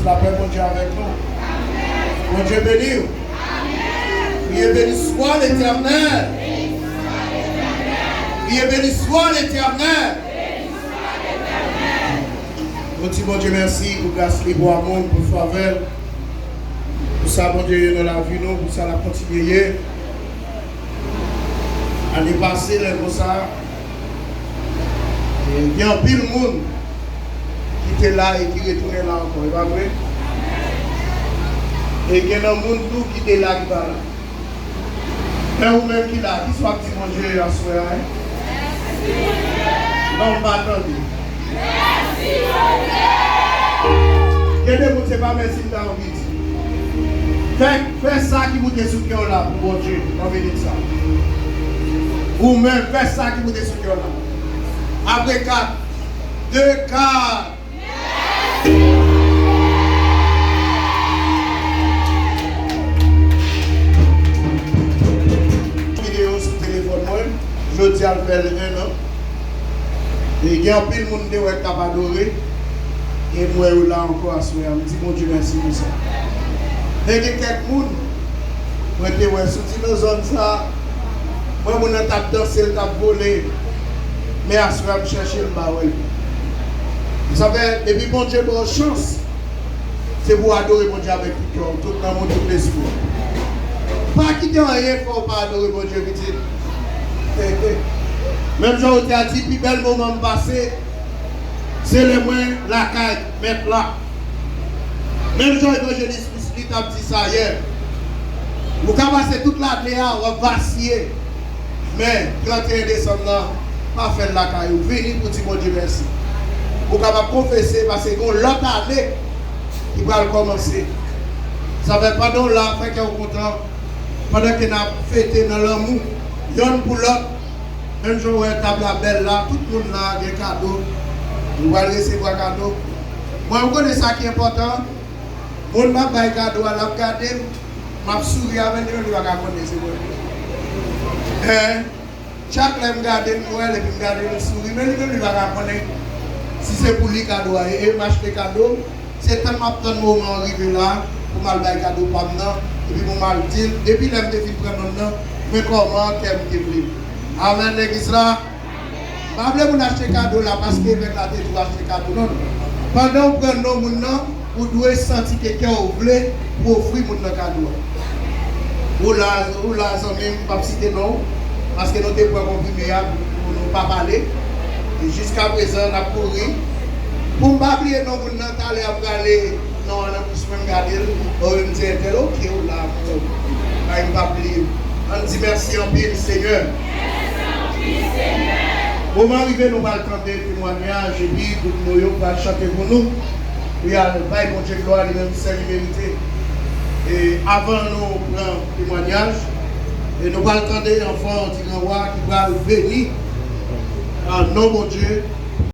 la paix, mon Dieu, avec nous. Mon Dieu béni. Priez béni soit l'Éternel. Priez béni soit l'Éternel. Nous disons, mon Dieu, merci pour grâce, pour amour, pour faveur. Pour ça, mon Dieu, dans la vie, nous, pour ça, la continuer. L'année passée, comme ça, il y a un pile de monde qui était là et qui retournait là encore. C'est pas vrai? Et il y a un monde qui était là qui va là. Mais vous-même qui est là, qui soit petit mon Dieu à soi. Non, on va attendre. Merci, mon Dieu. Quel est votre pas merci dans vite. Fais ça qui vous est sous le cœur là pour mon Dieu. On va dire ça. Vous-même, faites ça qui vous est sous le cœur là. Après 4, 2, 4. Vidéo sur le téléphone, moi, je dis à le faire 1 an. Et il y a un peu de monde qui est capable d'adorer. Et moi, là encore à souhaiter. Je dis, mon Dieu, merci pour ça. Et il y a quelques monde, moi, je suis dans la zone ça. Moi, je tape danser, je tape voler. Mais à ce moment-là, je cherche le barouel. Vous savez, depuis bon Dieu, bonne chance, c'est pour adorer mon Dieu avec tout le cœur, tout le monde, tout l'esprit. Pas quitter rien pour pas adorer mon Dieu, petit. Même si on t'a dit, puis bel moment passé, c'est le moins la caille, mettre là. Même si l'évangéliste Christ a dit ça hier. Vous pouvez passer toute la terre, on va vaciller. Mais, 31 décembre, pas faire la caille. Venez pour dire mon Dieu merci. Vous pouvez confesser parce que l'autre année, il va commencer. Ça fait pendant là, fait qu'on est content. Pendant qu'on a fêté dans l'amour, y'en pour l'autre. Même jour où on table la belle là, tout le monde a des cadeaux. Vous allez recevoir des cadeaux. Moi, je connais ça qui est important. Mon m'a pas cadeau à la garder. Ma souris avec lui, il va connaître c'est chaque fois que je regarde Noël et puis je regarde le souris, mais il va connaître si c'est pour lui cadeau et m'acheter cadeau. C'est tellement de moment arrivé là pour mal bailler cadeau pas maintenant et puis pour mal dire depuis l'aime de prendre maintenant mais comment qu'elle me dit. Amen l'église là. Pas voulez acheter cadeau là parce que avec la tête vous acheter cadeau non. Pendant que nous prenons maintenant vous devez sentir quelqu'un au blé pour offrir mon cadeau. Ou là, ça même pas citer non, parce que nous sommes pas comprimés pour ne pas parler. Et jusqu'à présent, on a couru. Pour ne pas oublier, nous avons allé à aller, non, on a pu même garder, on me dit, ok, ou là, on ne pas oublier. On dit merci en pile, Seigneur. Au moment arrivé, nous allons tenter le témoignage, et puis, nous allons chanter pour nous. Puis, il y a le bail, mon Dieu, gloire, lui-même, c'est l'humanité. Et avant nous prendre témoignage, et nous allons attendre l'enfant du roi qui va venir en nom de Dieu